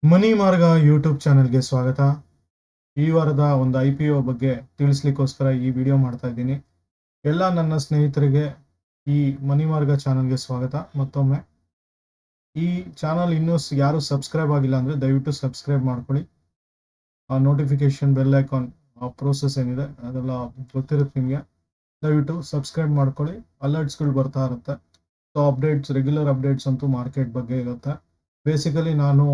ಮನಿ ಮಾರ್ಗ ಯೂಟ್ಯೂಬ್ ಚಾನೆಲ್ಗೆ ಸ್ವಾಗತ. ಈ ವಾರದ ಒಂದು IPO ಬಗ್ಗೆ ತಿಳಿಸ್ಲಿಕ್ಕೋಸ್ಕರ ಈ ವಿಡಿಯೋ ಮಾಡ್ತಾ ಇದ್ದೀನಿ. ಎಲ್ಲ ನನ್ನ ಸ್ನೇಹಿತರಿಗೆ ಈ ಮನಿ ಮಾರ್ಗ ಚಾನೆಲ್ಗೆ ಸ್ವಾಗತ ಮತ್ತೊಮ್ಮೆ. ಈ ಚಾನಲ್ ಇನ್ನೂ ಯಾರು ಸಬ್ಸ್ಕ್ರೈಬ್ ಆಗಿಲ್ಲ ಅಂದ್ರೆ ದಯವಿಟ್ಟು ಸಬ್ಸ್ಕ್ರೈಬ್ ಮಾಡ್ಕೊಳ್ಳಿ. ಆ ನೋಟಿಫಿಕೇಶನ್ ಬೆಲ್ ಐಕಾನ್ ಪ್ರೋಸೆಸ್ ಏನಿದೆ ಅದೆಲ್ಲ ಗೊತ್ತಿರುತ್ತೆ ನಿಮಗೆ. ದಯವಿಟ್ಟು ಸಬ್ಸ್ಕ್ರೈಬ್ ಮಾಡ್ಕೊಳ್ಳಿ. ಅಲರ್ಟ್ಸ್ಗಳು ಬರ್ತಾ ಇರುತ್ತೆ. ಸೊ ರೆಗ್ಯುಲರ್ ಅಪ್ಡೇಟ್ಸ್ ಅಂತೂ ಮಾರ್ಕೆಟ್ ಬಗ್ಗೆ ಇರುತ್ತೆ. ಬೇಸಿಕಲಿ ನಾನು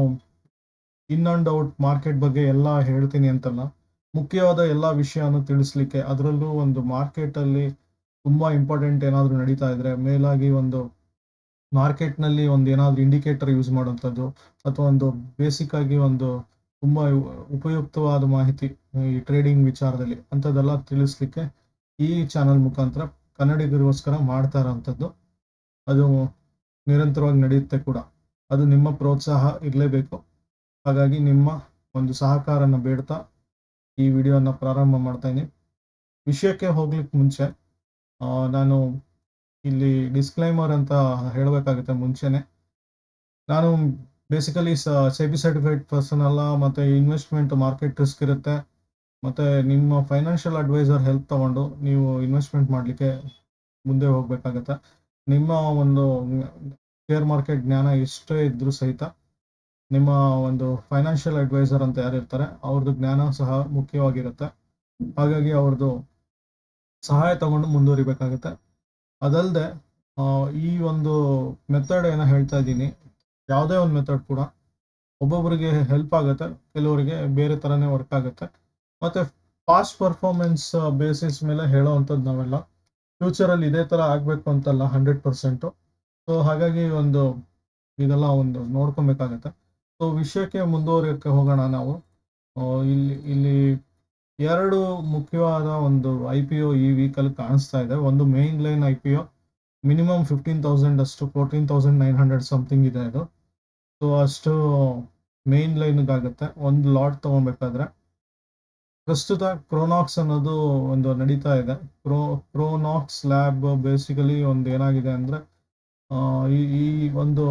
ಇನ್ ಅಂಡ್ ಔಟ್ ಮಾರ್ಕೆಟ್ ಬಗ್ಗೆ ಎಲ್ಲ ಹೇಳ್ತೀನಿ ಅಂತಲ್ಲ. ಮುಖ್ಯವಾದ ಎಲ್ಲ ವಿಷಯವನ್ನು ತಿಳಿಸ್ಲಿಕ್ಕೆ, ಅದರಲ್ಲೂ ಒಂದು ಮಾರ್ಕೆಟಲ್ಲಿ ತುಂಬಾ ಇಂಪಾರ್ಟೆಂಟ್ ಏನಾದರೂ ನಡೀತಾ ಇದ್ರೆ, ಮೇಲಾಗಿ ಒಂದು ಮಾರ್ಕೆಟ್‌ನಲ್ಲಿ ಒಂದು ಏನಾದರೂ ಇಂಡಿಕೇಟರ್ ಯೂಸ್ ಮಾಡುವಂಥದ್ದು, ಅಥವಾ ಒಂದು ಬೇಸಿಕ್ ಆಗಿ ಒಂದು ತುಂಬಾ ಉಪಯುಕ್ತವಾದ ಮಾಹಿತಿ ಈ ಟ್ರೇಡಿಂಗ್ ವಿಚಾರದಲ್ಲಿ ಅಂಥದ್ದೆಲ್ಲ ತಿಳಿಸ್ಲಿಕ್ಕೆ ಈ ಚಾನಲ್ ಮುಖಾಂತರ ಕನ್ನಡಿಗರಿಗೋಸ್ಕರ ಮಾಡ್ತಾ ಇರೋಂಥದ್ದು. ಅದು ನಿರಂತರವಾಗಿ ನಡೆಯುತ್ತೆ ಕೂಡ. ಅದು ನಿಮ್ಮ ಪ್ರೋತ್ಸಾಹ ಇರಲೇಬೇಕು. ಹಾಗಾಗಿ ನಿಮ್ಮ ಒಂದು ಸಹಕಾರನ ಬೇಡ್ತಾ ಈ ವಿಡಿಯೋನ ಪ್ರಾರಂಭ ಮಾಡ್ತಾ ಇದ್ದೀನಿ. ವಿಷಯಕ್ಕೆ ಹೋಗ್ಲಿಕ್ಕೆ ಮುಂಚೆ ನಾನು ಇಲ್ಲಿ ಡಿಸ್ಕ್ಲೈಮರ್ ಅಂತ ಹೇಳಬೇಕಾಗುತ್ತೆ ಮುಂಚೆನೆ. ನಾನು ಬೇಸಿಕಲಿ ಸೆಬಿ ಸರ್ಟಿಫೈಡ್ ಪರ್ಸನ್ ಅಲ್ಲ, ಮತ್ತೆ ಇನ್ವೆಸ್ಟ್ಮೆಂಟ್ ಮಾರ್ಕೆಟ್ ರಿಸ್ಕ್ ಇರುತ್ತೆ. ಮತ್ತೆ ನಿಮ್ಮ ಫೈನಾನ್ಷಿಯಲ್ ಅಡ್ವೈಸರ್ ಹೆಲ್ಪ್ ತಗೊಂಡು ನೀವು ಇನ್ವೆಸ್ಟ್ಮೆಂಟ್ ಮಾಡಲಿಕ್ಕೆ ಮುಂದೆ ಹೋಗ್ಬೇಕಾಗತ್ತೆ. ನಿಮ್ಮ ಒಂದು ಶೇರ್ ಮಾರ್ಕೆಟ್ ಜ್ಞಾನ ಎಷ್ಟೇ ಇದ್ರೂ ಸಹಿತ ನಿಮ್ಮ ಒಂದು ಫೈನಾನ್ಷಿಯಲ್ ಅಡ್ವೈಸರ್ ಅಂತ ಯಾರಿರ್ತಾರೆ ಅವ್ರದ್ದು ಜ್ಞಾನ ಸಹ ಮುಖ್ಯವಾಗಿರುತ್ತೆ. ಹಾಗಾಗಿ ಅವ್ರದ್ದು ಸಹಾಯ ತಗೊಂಡು ಮುಂದುವರಿಬೇಕಾಗುತ್ತೆ. ಅದಲ್ಲದೆ ಈ ಒಂದು ಮೆಥಡ್ ಏನೋ ಹೇಳ್ತಾ ಇದ್ದೀನಿ, ಯಾವುದೇ ಒಂದು ಮೆಥಡ್ ಕೂಡ ಒಬ್ಬೊಬ್ಬರಿಗೆ ಹೆಲ್ಪ್ ಆಗುತ್ತೆ, ಕೆಲವರಿಗೆ ಬೇರೆ ಥರನೇ ವರ್ಕ್ ಆಗುತ್ತೆ. ಮತ್ತೆ ಪಾಸ್ಟ್ ಪರ್ಫಾರ್ಮೆನ್ಸ್ ಬೇಸಿಸ್ ಮೇಲೆ ಹೇಳೋವಂಥದ್ದು ನಾವೆಲ್ಲ. ಫ್ಯೂಚರಲ್ಲಿ ಇದೇ ಥರ ಆಗಬೇಕು ಅಂತಲ್ಲ 100%. ಸೊ ಹಾಗಾಗಿ ಒಂದು ಇದೆಲ್ಲ ಒಂದು ನೋಡ್ಕೊಬೇಕಾಗತ್ತೆ. ಸೊ ವಿಷಯಕ್ಕೆ ಮುಂದುವರಿಯೋಕ್ಕೆ ಹೋಗೋಣ ನಾವು. ಇಲ್ಲಿ ಇಲ್ಲಿ 2 ಮುಖ್ಯವಾದ ಒಂದು IPO ಈ ವೀಕಲ್ಲಿ ಕಾಣಿಸ್ತಾ ಇದೆ. ಒಂದು ಮೇನ್ ಲೈನ್ IPO ಮಿನಿಮಮ್ 15,000 ಅಷ್ಟು 14,900 ಸಮಥಿಂಗ್ ಇದೆ ಅದು. ಸೊ ಅಷ್ಟು ಮೇನ್ ಲೈನ್‌ಗಾಗುತ್ತೆ ಒಂದು ಲಾಟ್ ತಗೊಬೇಕಾದ್ರೆ. ಪ್ರಸ್ತುತ ಕ್ರೋನಾಕ್ಸ್ ಅನ್ನೋದು ಒಂದು ನಡೀತಾ ಇದೆ. ಕ್ರೋನಾಕ್ಸ್ ಲ್ಯಾಬ್ ಬೇಸಿಕಲಿ ಒಂದು ಏನಾಗಿದೆ ಅಂದ್ರೆ ಈ ಈ ಒಂದು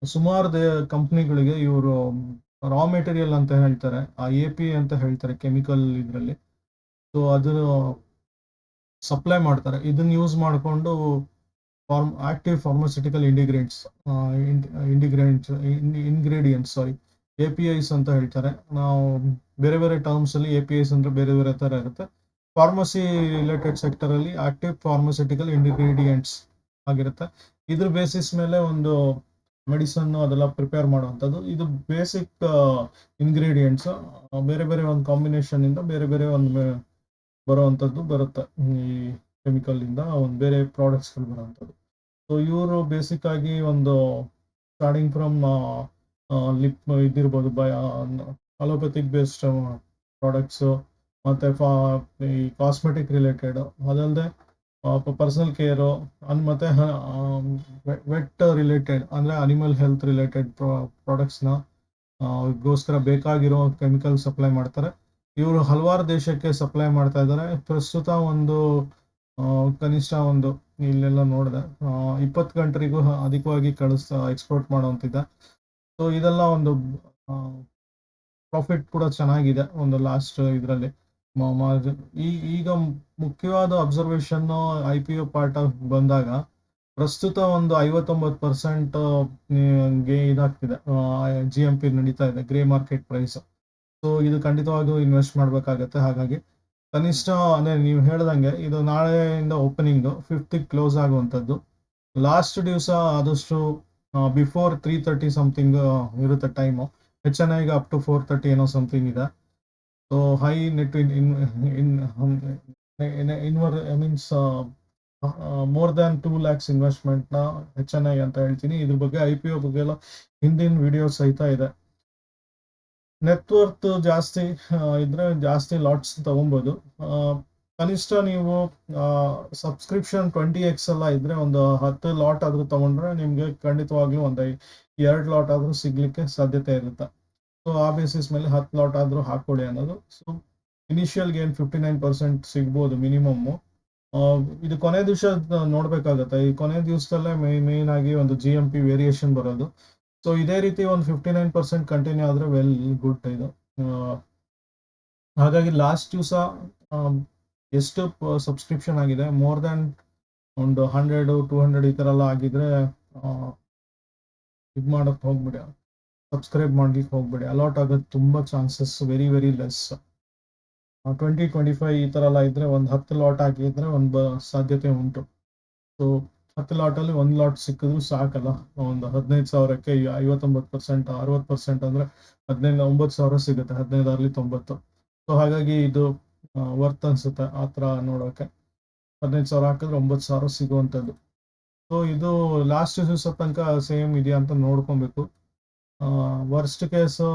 ಸುಮಾರು ಕಂಪ್ನಿಗಳಿಗೆ ಇವರು ರಾ ಮೆಟೀರಿಯಲ್ ಅಂತ ಹೇಳ್ತಾರೆ. ಆ API ಅಂತ ಹೇಳ್ತಾರೆ ಕೆಮಿಕಲ್ ಇದರಲ್ಲಿ. ಸೊ ಅದು ಸಪ್ಲೈ ಮಾಡ್ತಾರೆ. ಇದನ್ನ ಯೂಸ್ ಮಾಡಿಕೊಂಡು ಆಕ್ಟಿವ್ ಫಾರ್ಮಾಸ್ಯೂಟಿಕಲ್ ಇಂಗ್ರೀಡಿಯೆಂಟ್ಸ್ APIs ಅಂತ ಹೇಳ್ತಾರೆ. ನಾವು ಬೇರೆ ಬೇರೆ ಟರ್ಮ್ಸ್ ಅಲ್ಲಿ APIs ಅಂದ್ರೆ ಬೇರೆ ಬೇರೆ ತರ ಇರುತ್ತೆ. ಫಾರ್ಮಸಿ ರಿಲೇಟೆಡ್ ಸೆಕ್ಟರ್ ಅಲ್ಲಿ ಆಕ್ಟಿವ್ ಫಾರ್ಮಾಸ್ಯೂಟಿಕಲ್ ಇಂಗ್ರೀಡಿಯೆಂಟ್ಸ್ ಆಗಿರುತ್ತೆ. ಇದ್ರ ಬೇಸಿಸ್ ಮೇಲೆ ಒಂದು ಮೆಡಿಸನ್ ಅದೆಲ್ಲ ಪ್ರಿಪೇರ್ ಮಾಡುವಂಥದ್ದು. ಇದು ಬೇಸಿಕ್ ಇಂಗ್ರೀಡಿಯೆಂಟ್ಸ್. ಬೇರೆ ಬೇರೆ ಒಂದು ಕಾಂಬಿನೇಷನ್ ಇಂದ ಬೇರೆ ಬೇರೆ ಒಂದು ಬರುವಂಥದ್ದು ಬರುತ್ತೆ. ಈ ಕೆಮಿಕಲ್ ಇಂದ ಒಂದು ಬೇರೆ ಪ್ರಾಡಕ್ಟ್ಸ್ಗಳು ಬರುವಂಥದ್ದು. ಸೊ ಇವರು ಬೇಸಿಕ್ ಆಗಿ ಒಂದು ಸ್ಟಾರ್ಟಿಂಗ್ ಫ್ರಮ್ ಲಿಪ್ ಇದಿರ್ಬೋದು, ಅಲೋಪತಿಕ್ ಬೇಸ್ಡ್ ಪ್ರಾಡಕ್ಟ್ಸು, ಮತ್ತೆ ಈ ಕಾಸ್ಮೆಟಿಕ್ ರಿಲೇಟೆಡ್, ಅದಲ್ಲದೆ ಪರ್ಸನಲ್ ಕೇರು, ಮತ್ತೆ ವೆಟ್ ರಿಲೇಟೆಡ್ ಅಂದ್ರೆ ಅನಿಮಲ್ ಹೆಲ್ತ್ ರಿಲೇಟೆಡ್ ಪ್ರಾಡಕ್ಟ್ಸ್ನ ಗೋಸ್ಕರ ಬೇಕಾಗಿರೋ ಕೆಮಿಕಲ್ ಸಪ್ಲೈ ಮಾಡ್ತಾರೆ. ಇವರು ಹಲವಾರು ದೇಶಕ್ಕೆ ಸಪ್ಲೈ ಮಾಡ್ತಾ ಇದ್ದಾರೆ. ಪ್ರಸ್ತುತ ಒಂದು ಕನಿಷ್ಠ ಒಂದು ಇಲ್ಲೆಲ್ಲ ನೋಡಿದೆ 20 ಕಂಟ್ರಿಗೂ ಅಧಿಕವಾಗಿ ಎಕ್ಸ್ಪೋರ್ಟ್ ಮಾಡುವಂತಿದೆ. ಸೊ ಇದೆಲ್ಲ ಒಂದು ಪ್ರಾಫಿಟ್ ಕೂಡ ಚೆನ್ನಾಗಿದೆ ಒಂದು ಲಾಸ್ಟ್ ಇದರಲ್ಲಿ. ಈಗ ಮುಖ್ಯವಾದ ಅಬ್ಸರ್ವೇಷನ್ IPO ಪಾರ್ಟ್ ಆಫ್ ಬಂದಾಗ ಪ್ರಸ್ತುತ ಒಂದು 59% ಗೆ ಇದಾಗ್ತಿದೆ. GMP ನಡೀತಾ ಇದೆ, ಗ್ರೇ ಮಾರ್ಕೆಟ್ ಪ್ರೈಸ್. ಸೊ ಇದು ಖಂಡಿತವಾಗಿಯೂ ಇನ್ವೆಸ್ಟ್ ಮಾಡಬೇಕಾಗತ್ತೆ. ಹಾಗಾಗಿ ಕನಿಷ್ಠ ಅಂದ್ರೆ ನೀವು ಹೇಳ್ದಂಗೆ ಇದು ನಾಳೆಯಿಂದ ಓಪನಿಂಗ್ 5th ಕ್ಲೋಸ್ ಆಗುವಂಥದ್ದು. ಲಾಸ್ಟ್ ದಿವಸ ಆದಷ್ಟು ಬಿಫೋರ್ 3:30 ಸಮಥಿಂಗ್ ಇರುತ್ತೆ ಟೈಮು. HNIಗೆ ಅಪ್ ಟು 4:30 ಏನೋ ಸಮಥಿಂಗ್ ಇದೆ. So high net means more than 2 lakhs ಇನ್ವೆಸ್ಟ್ಮೆಂಟ್ನ HNI ಅಂತ ಹೇಳ್ತೀನಿ. ಇದ್ರ ಬಗ್ಗೆ IPO ಬಗ್ಗೆ ಎಲ್ಲ ಹಿಂದಿನ ವಿಡಿಯೋ ಸಹಿತ ಇದೆ. ನೆಟ್ವರ್ತ್ ಜಾಸ್ತಿ ಇದ್ರೆ ಜಾಸ್ತಿ ಲಾಟ್ಸ್ ತಗೊಬೋದು. ಕನಿಷ್ಠ ನೀವು ಸಬ್ಸ್ಕ್ರಿಪ್ಷನ್ 20x ಎಲ್ಲ ಇದ್ರೆ ಒಂದು 10 ಲಾಟ್ ಆದ್ರೂ ತಗೊಂಡ್ರೆ ನಿಮ್ಗೆ ಖಂಡಿತವಾಗ್ಲೂ ಒಂದು 2 ಲಾಟ್ ಆದ್ರೂ ಸಿಗ್ಲಿಕ್ಕೆ ಸಾಧ್ಯತೆ ಇರುತ್ತೆ. ಸೊ ಆ ಬೇಸಿಸ್ ಮೇಲೆ 10 ಲಾಟ್ ಆದ್ರೂ ಹಾಕೊಳ್ಳಿ ಅನ್ನೋದು. ಸೊ ಇನಿಷಿಯಲ್ ಗೇನ್ 59% ಸಿಗ್ಬೋದು ಮಿನಿಮಮ್. ಇದು ಕೊನೆ ದಿವಸ ನೋಡ್ಬೇಕಾಗತ್ತೆ. ಈ ಕೊನೆ ದಿವಸದಲ್ಲೇ ಮೇನ್ ಆಗಿ ಒಂದು GMP ವೇರಿಯೇಷನ್ ಬರೋದು. ಸೊ ಇದೇ ರೀತಿ ಒಂದು 59% ಕಂಟಿನ್ಯೂ ಆದರೆ ವೆಲ್ ಗುಡ್ ಇದು. ಹಾಗಾಗಿ ಲಾಸ್ಟ್ ದಿವಸ ಎಷ್ಟು ಸಬ್ಸ್ಕ್ರಿಪ್ಷನ್ ಆಗಿದೆ, ಮೋರ್ ದ್ಯಾನ್ ಒಂದು 100-200 ಈ ಥರ ಎಲ್ಲ ಆಗಿದ್ರೆ ಇದು ಮಾಡೋಕ್ಕೆ ಹೋಗ್ಬಿಡಿ, ಸಬ್ಸ್ಕ್ರೈಬ್ ಮಾಡ್ಲಿಕ್ಕೆ ಹೋಗ್ಬೇಡಿ. ಅಲಾಟ್ ಆಗೋದು ತುಂಬ ಚಾನ್ಸಸ್ ವೆರಿ ವೆರಿ ಲೆಸ್. 20-25 ಈ ಥರ ಎಲ್ಲ ಇದ್ರೆ ಒಂದು 10 ಲಾಟ್ ಆಗಿದ್ರೆ ಒಂದು ಸಾಧ್ಯತೆ ಉಂಟು. ಸೊ 10 ಲಾಟಲ್ಲಿ 1 ಲಾಟ್ ಸಿಕ್ಕಿದ್ರು ಸಾಕಲ್ಲ. ಒಂದು 15,000ಕ್ಕೆ 59%, 60% ಅಂದರೆ 9,000 ಸಿಗುತ್ತೆ. 15 90. ಸೊ ಹಾಗಾಗಿ ಇದು ವರ್ತ್ ಅನ್ಸುತ್ತೆ ಆ ಥರ ನೋಡೋಕೆ. 15,000 ಹಾಕಿದ್ರೆ 9,000 ಸಿಗುವಂಥದ್ದು. ಸೊ ಇದು ಲಾಸ್ಟ್ ದಿವಸ ತನಕ ಸೇಮ್ ಇದೆಯಾ ಅಂತ ನೋಡ್ಕೊಬೇಕು. ವರ್ಸ್ಟ್ ಕೇಸು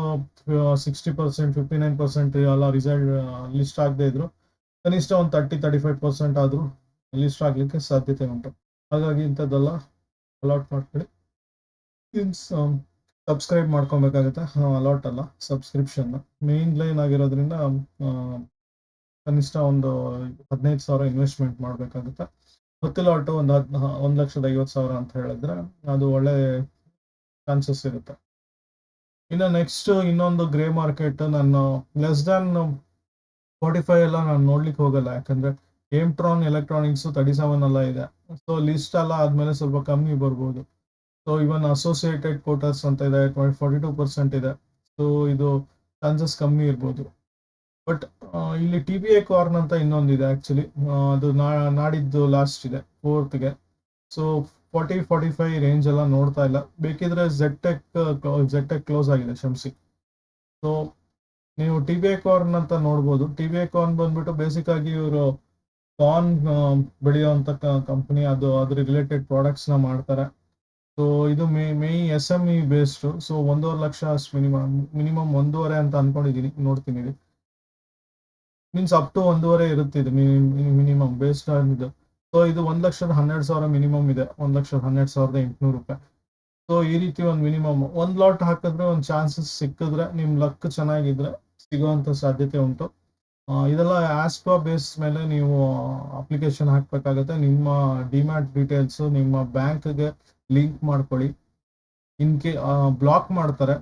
60%, 59% ಎಲ್ಲ ರಿಸಲ್ಟ್ ಲಿಸ್ಟ್ ಆಗದೆ ಇದ್ರು ಕನಿಷ್ಠ ಒಂದು 30-35% ಆದರೂ ಲಿಸ್ಟ್ ಆಗಲಿಕ್ಕೆ ಸಾಧ್ಯತೆ ಉಂಟು. ಹಾಗಾಗಿ ಇಂಥದ್ದೆಲ್ಲ ಅಲಾಟ್ ಮಾಡ್ಕೊಳ್ಳಿ. ಸಬ್ಸ್ಕ್ರೈಬ್ ಮಾಡ್ಕೊಬೇಕಾಗುತ್ತೆ. ಅಲಾಟ್ ಅಲ್ಲ, ಸಬ್ಸ್ಕ್ರಿಪ್ಷನ್ ಮೇನ್ ಲೈನ್ ಆಗಿರೋದ್ರಿಂದ ಕನಿಷ್ಠ ಒಂದು 15,000 ಇನ್ವೆಸ್ಟ್ಮೆಂಟ್ ಮಾಡಬೇಕಾಗುತ್ತೆ. 10 ಲಾಟು ಒಂದು 1,50,000 ಅಂತ ಹೇಳಿದ್ರೆ ಅದು ಒಳ್ಳೆ ಚಾನ್ಸಸ್ ಇರುತ್ತೆ. ಇನ್ನು ನೆಕ್ಸ್ಟ್ ಇನ್ನೊಂದು ಗ್ರೇ ಮಾರ್ಕೆಟ್, ನಾನು ಲೆಸ್ ದ್ಯಾನ್ 45 ಎಲ್ಲ ನಾನು ನೋಡ್ಲಿಕ್ಕೆ ಹೋಗಲ್ಲ. ಯಾಕಂದ್ರೆ ಏಮ್ಟ್ರಾನ್ ಎಲೆಕ್ಟ್ರಾನಿಕ್ಸ್ 37 ಎಲ್ಲ ಇದೆ. ಸೊ ಲಿಸ್ಟ್ ಎಲ್ಲ ಆದ್ಮೇಲೆ ಸ್ವಲ್ಪ ಕಮ್ಮಿ ಬರ್ಬೋದು. ಸೊ ಇವನ್ ಅಸೋಸಿಯೇಟೆಡ್ ಕೋಟರ್ಸ್ ಅಂತ ಇದೆ, 42% ಇದೆ. ಸೊ ಇದು ಚಾನ್ಸಸ್ ಕಮ್ಮಿ ಇರ್ಬೋದು. ಬಟ್ ಇಲ್ಲಿ TBI ಕಾರ್ನ್ ಅಂತ ಇನ್ನೊಂದಿದೆ ಆಕ್ಚುಲಿ. ಅದು ನಾಡಿದ್ದು ಲಾಸ್ಟ್ ಇದೆ 4th. ಸೊ 40-45 ರೇಂಜ್ ಎಲ್ಲ ನೋಡ್ತಾ ಇಲ್ಲ. ಬೇಕಿದ್ರೆ ZTech ಕ್ಲೋಸ್ ಆಗಿದೆ, ಕ್ಷಮಿಸಿ. ಸೊ ನೀವು TBI ಕಾರ್ನ್ ಅಂತ ನೋಡ್ಬೋದು. TBI ಕಾರ್ನ್ ಬಂದ್ಬಿಟ್ಟು ಬೇಸಿಕ್ ಆಗಿ ಇವರು ಕಾರ್ನ್ ಬೆಳೆಯುವಂತ ಕಂಪನಿ, ಅದು ಅದ್ರ ರಿಲೇಟೆಡ್ ಪ್ರಾಡಕ್ಟ್ಸ್ ನ ಮಾಡ್ತಾರೆ. ಸೊ ಇದು May SME based. So 1.5 lakh ಅಷ್ಟು ಮಿನಿಮಮ್ 1.5 ಅಂತ ಅನ್ಕೊಂಡಿದೀನಿ, ನೋಡ್ತೀನಿ. ಮೀನ್ಸ್ ಅಪ್ ಟು 1.5 ಇರುತ್ತೆ ಇದು ಮಿನಿಮಮ್ ಬೇಸ್ಡ್ ಆನ್ ಇದು. ಸೊ ಇದು 1,12,000 ಮಿನಿಮಮ್ ಇದೆ, 1,12,800 ರೂಪಾಯಿ. ಸೊ ಈ ರೀತಿ ಒಂದು ಮಿನಿಮಮ್ 1 ಲಾಟ್ ಹಾಕಿದ್ರೆ ಒಂದು ಚಾನ್ಸಸ್ ಸಿಕ್ಕಿದ್ರೆ, ನಿಮ್ ಲಕ್ ಚೆನ್ನಾಗಿದ್ರೆ ಸಿಗುವಂತ ಸಾಧ್ಯತೆ ಉಂಟು. ಇದೆಲ್ಲ ಆಸ್ಪಾ ಬೇಸ್ ಮೇಲೆ ನೀವು ಅಪ್ಲಿಕೇಶನ್ ಹಾಕ್ಬೇಕಾಗುತ್ತೆ. ನಿಮ್ಮ ಡಿಮ್ಯಾಟ್ ಡೀಟೇಲ್ಸ್ ನಿಮ್ಮ ಬ್ಯಾಂಕ್ಗೆ ಲಿಂಕ್ ಮಾಡ್ಕೊಳ್ಳಿ. ಬ್ಲಾಕ್ ಮಾಡ್ತಾರೆ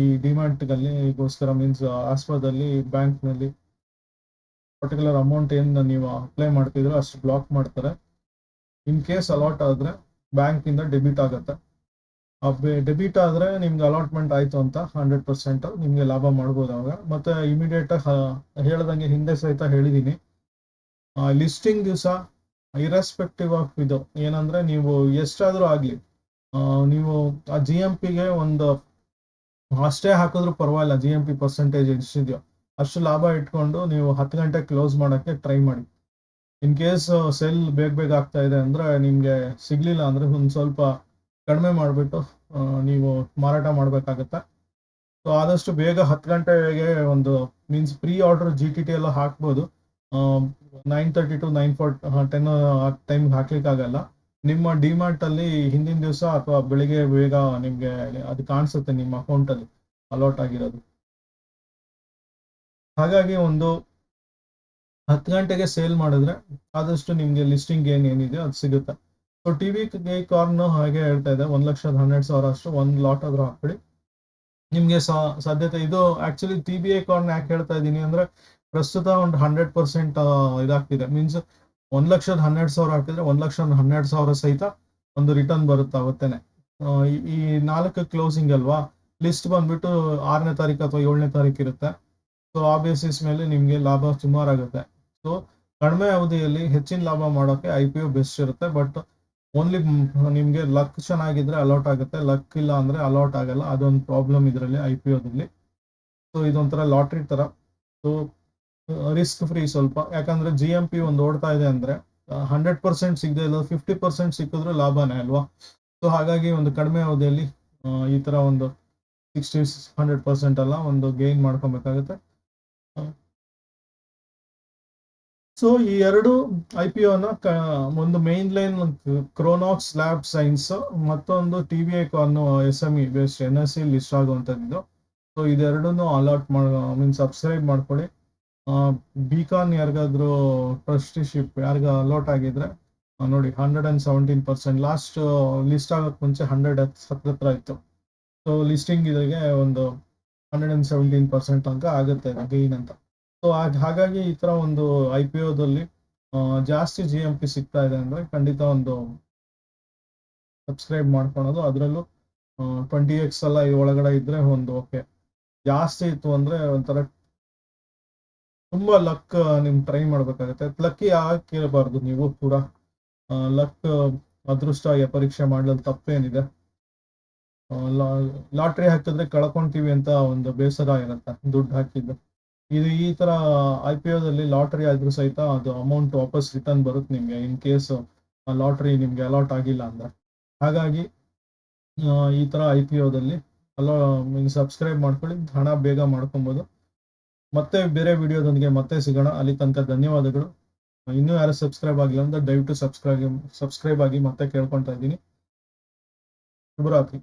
ಈ ಡಿಮ್ಯಾಟ್ಗಲ್ಲಿಗೋಸ್ಕರ. ಮೀನ್ಸ್ ಆಸ್ಪಾದಲ್ಲಿ ಬ್ಯಾಂಕ್ನಲ್ಲಿ ಪರ್ಟಿಕ್ಯುಲರ್ ಅಮೌಂಟ್ ಏನು ನೀವು ಅಪ್ಲೈ ಮಾಡ್ತಿದ್ರು ಅಷ್ಟು ಬ್ಲಾಕ್ ಮಾಡ್ತಾರೆ. ಇನ್ ಕೇಸ್ ಅಲಾಟ್ ಆದ್ರೆ ಬ್ಯಾಂಕ್ ಇಂದ ಡೆಬಿಟ್ ಆಗುತ್ತೆ. ಡೆಬಿಟ್ ಆದ್ರೆ ನಿಮ್ಗೆ ಅಲಾಟ್ಮೆಂಟ್ ಆಯ್ತು ಅಂತ 100% ನಿಮ್ಗೆ ಲಾಭ ಮಾಡ್ಬೋದು ಅವಾಗ. ಮತ್ತೆ ಇಮಿಡಿಯೇಟ್ ಹೇಳ್ದಂಗೆ ಹಿಂದೆ ಸಹಿತ ಹೇಳಿದೀನಿ, ಲಿಸ್ಟಿಂಗ್ ದಿವಸ ಇರೆಸ್ಪೆಕ್ಟಿವ್ ಆಫ್ ಇದು ಏನಂದ್ರೆ, ನೀವು ಎಷ್ಟಾದ್ರೂ ಆಗ್ಲಿ ನೀವು ಆ GMPಗೆ ಒಂದು ಅಷ್ಟೇ ಹಾಕಿದ್ರು ಪರವಾಗಿಲ್ಲ. GMP ಪರ್ಸೆಂಟೇಜ್ ಎಷ್ಟಿದೆಯೋ ಅಷ್ಟು ಲಾಭ ಇಟ್ಕೊಂಡು ನೀವು 10 ಗಂಟೆ ಕ್ಲೋಸ್ ಮಾಡೋಕ್ಕೆ ಟ್ರೈ ಮಾಡಿ. ಇನ್ ಕೇಸ್ ಸೆಲ್ ಬೇಗ ಆಗ್ತಾ ಇದೆ ಅಂದ್ರೆ, ನಿಮ್ಗೆ ಸಿಗ್ಲಿಲ್ಲ ಅಂದ್ರೆ ಒಂದು ಸ್ವಲ್ಪ ಕಡಿಮೆ ಮಾಡಿಬಿಟ್ಟು ನೀವು ಮಾರಾಟ ಮಾಡಬೇಕಾಗತ್ತೆ. ಸೊ ಆದಷ್ಟು ಬೇಗ 10 ಗಂಟೆಗೆ ಒಂದು ಮೀನ್ಸ್ ಪ್ರೀ ಆರ್ಡರ್ GTT ಎಲ್ಲ ಹಾಕ್ಬೋದು. 9:30 to 9:10 ಟೈಮ್ಗೆ ಹಾಕ್ಲಿಕ್ಕಾಗಲ್ಲ. ನಿಮ್ಮ ಡಿಮ್ಯಾಟ್ ಅಲ್ಲಿ ಹಿಂದಿನ ದಿವಸ ಅಥವಾ ಬೆಳಿಗ್ಗೆ ಬೇಗ ನಿಮ್ಗೆ ಅದು ಕಾಣಿಸುತ್ತೆ ನಿಮ್ಮ ಅಕೌಂಟಲ್ಲಿ ಅಲಾಟ್ ಆಗಿರೋದು. ಹಾಗಾಗಿ ಒಂದು 10 ಗಂಟೆಗೆ ಸೇಲ್ ಮಾಡಿದ್ರೆ ಆದಷ್ಟು ನಿಮ್ಗೆ ಲಿಸ್ಟಿಂಗ್ ಏನಿದೆ ಅದು ಸಿಗುತ್ತೆ. ಸೊ TBI ಕಾರ್ನ್ ಹಾಗೆ ಹೇಳ್ತಾ ಇದೆ 1,12,000 ಅಷ್ಟು 1 ಲಾಟ್ ಆದ್ರೂ ಹಾಕ್ಬಿಡಿ, ನಿಮ್ಗೆ ಸಾಧ್ಯತೆ. ಇದು ಆಕ್ಚುಲಿ TBI ಕಾರ್ನ್ ಯಾಕೆ ಹೇಳ್ತಾ ಇದ್ದೀನಿ ಅಂದ್ರೆ, ಪ್ರಸ್ತುತ ಒಂದು 100% ಇದಾಗ್ತಿದೆ. ಮೀನ್ಸ್ 1,12,000 ಹಾಕಿದ್ರೆ 1,12,000 ಸಹಿತ ಒಂದು ರಿಟರ್ನ್ ಬರುತ್ತೆ ಅವತ್ತೇನೆ. ಈ 4 ಕ್ಲೋಸಿಂಗ್ ಅಲ್ವಾ, ಲಿಸ್ಟ್ ಬಂದ್ಬಿಟ್ಟು 6ನೇ ತಾರೀಕು ಅಥವಾ 7ನೇ ತಾರೀಕು ಇರುತ್ತೆ. ಸೊ ಆ ಬೇಸಿಸ್ ಮೇಲೆ ನಿಮ್ಗೆ ಲಾಭ ಸುಮಾರಾಗುತ್ತೆ. ಸೊ ಕಡಿಮೆ ಅವಧಿಯಲ್ಲಿ ಹೆಚ್ಚಿನ ಲಾಭ ಮಾಡೋಕೆ IPO ಬೆಸ್ಟ್ ಇರುತ್ತೆ. ಬಟ್ ಓನ್ಲಿ ನಿಮ್ಗೆ ಲಕ್ ಚೆನ್ನಾಗಿದ್ರೆ ಅಲಾಟ್ ಆಗುತ್ತೆ, ಲಕ್ ಇಲ್ಲ ಅಂದ್ರೆ ಅಲಾಟ್ ಆಗಲ್ಲ. ಅದೊಂದು ಪ್ರಾಬ್ಲಮ್ ಇದರಲ್ಲಿ IPOದಲ್ಲಿ. ಸೊ ಇದೊಂಥರ ಲಾಟ್ರಿ ತರ. ಸೊ ರಿಸ್ಕ್ ಫ್ರೀ ಸ್ವಲ್ಪ, ಯಾಕಂದ್ರೆ GMP ಒಂದು ಓಡ್ತಾ ಇದೆ ಅಂದ್ರೆ 100% ಸಿಗದೆ ಇಲ್ಲ 50% ಸಿಕ್ಕಿದ್ರು ಲಾಭನೇ ಅಲ್ವಾ. ಸೊ ಹಾಗಾಗಿ ಒಂದು ಕಡಿಮೆ ಅವಧಿಯಲ್ಲಿ ಈ ತರ ಒಂದು 60-100% ಅಲ್ಲ, ಒಂದು ಗೇನ್ ಮಾಡ್ಕೊಬೇಕಾಗುತ್ತೆ. ಸೊ ಈ ಎರಡು IPOನ ಒಂದು ಮೇನ್ ಲೈನ್ ಕ್ರೋನಾಕ್ಸ್ ಲ್ಯಾಬ್ ಸೈನ್ಸ್, ಮತ್ತೊಂದು TBI corn SME based NSE list ಆಗುವಂಥದ್ದು. ಸೊ ಇದೆರಡನ್ನು ಅಲಾಟ್ ಮೀನ್ಸ್ ಸಬ್ಸ್ಕ್ರೈಬ್ ಮಾಡ್ಕೊಳ್ಳಿ. ಬಿಕಾನ್ ಯಾರಿಗಾದ್ರೂ ಟ್ರಸ್ಟಿಶಿಪ್ ಯಾರಿಗ ಅಲಾಟ್ ಆಗಿದ್ರೆ ನೋಡಿ 117%. ಲಾಸ್ಟ್ ಲಿಸ್ಟ್ ಆಗೋಕ್ಕೆ ಮುಂಚೆ 100 ಹತ್ರ ಇತ್ತು. ಸೊ ಲಿಸ್ಟಿಂಗ್ ಇದಕ್ಕೆ ಒಂದು 117% ತನಕ ಆಗುತ್ತೆ ಗೈನ್ ಅಂತ. ಸೊ ಹಾಗಾಗಿ ಈ ತರ ಒಂದು IPOದಲ್ಲಿ ಜಾಸ್ತಿ GMP ಸಿಗ್ತಾ ಇದೆ ಅಂದ್ರೆ ಖಂಡಿತ ಒಂದು ಸಬ್ಸ್ಕ್ರೈಬ್ ಮಾಡ್ಕೊಳೋದು, ಅದರಲ್ಲೂ 20x ಎಲ್ಲ ಒಳಗಡೆ ಇದ್ರೆ ಒಂದು ಓಕೆ. ಜಾಸ್ತಿ ಇತ್ತು ಅಂದ್ರೆ ಒಂಥರ ತುಂಬಾ ಲಕ್ ನಿಮ್ ಟ್ರೈ ಮಾಡ್ಬೇಕಾಗತ್ತೆ. ಲಕ್ಕಿ ಹಾಕಿರಬಾರ್ದು ನೀವು ಕೂಡ. ಲಕ್ ಅದೃಷ್ಟ ಪರೀಕ್ಷೆ ಮಾಡಲು ತಪ್ಪೇನಿದೆ. ಲಾಟ್ರಿ ಹಾಕಿದ್ರೆ ಕಳ್ಕೊಂತೀವಿ ಅಂತ ಒಂದು ಬೇಸರ ಇರುತ್ತೆ ದುಡ್ಡು ಹಾಕಿದ್ದು. ಇದು ಈ ತರ IPOದಲ್ಲಿ ಲಾಟ್ರಿ ಆದ್ರೂ ಸಹಿತ ಅದು ಅಮೌಂಟ್ ವಾಪಸ್ ರಿಟರ್ನ್ ಬರುತ್ತೆ ನಿಮ್ಗೆ, ಇನ್ ಕೇಸ್ ಲಾಟ್ರಿ ನಿಮ್ಗೆ ಅಲಾಟ್ ಆಗಿಲ್ಲ ಅಂದ್ರೆ. ಹಾಗಾಗಿ ಈ ತರ IPOದಲ್ಲಿ ಸಬ್ಸ್ಕ್ರೈಬ್ ಮಾಡ್ಕೊಳ್ಳಿ, ಹಣ ಬೇಗ ಮಾಡ್ಕೊಬೋದು. ಮತ್ತೆ ಬೇರೆ ವಿಡಿಯೋದೊಂದಿಗೆ ಮತ್ತೆ ಸಿಗೋಣ. ಅಲ್ಲಿ ತನಕ ಧನ್ಯವಾದಗಳು. ಇನ್ನೂ ಯಾರು ಸಬ್ಸ್ಕ್ರೈಬ್ ಆಗಿಲ್ಲ ಅಂದ್ರೆ ದಯವಿಟ್ಟು ಸಬ್ಸ್ಕ್ರೈಬ್ ಆಗಿ ಮತ್ತೆ ಕೇಳ್ಕೊತಾ ಇದ್ದೀನಿ. ಶುಭರಾತ್ರಿ.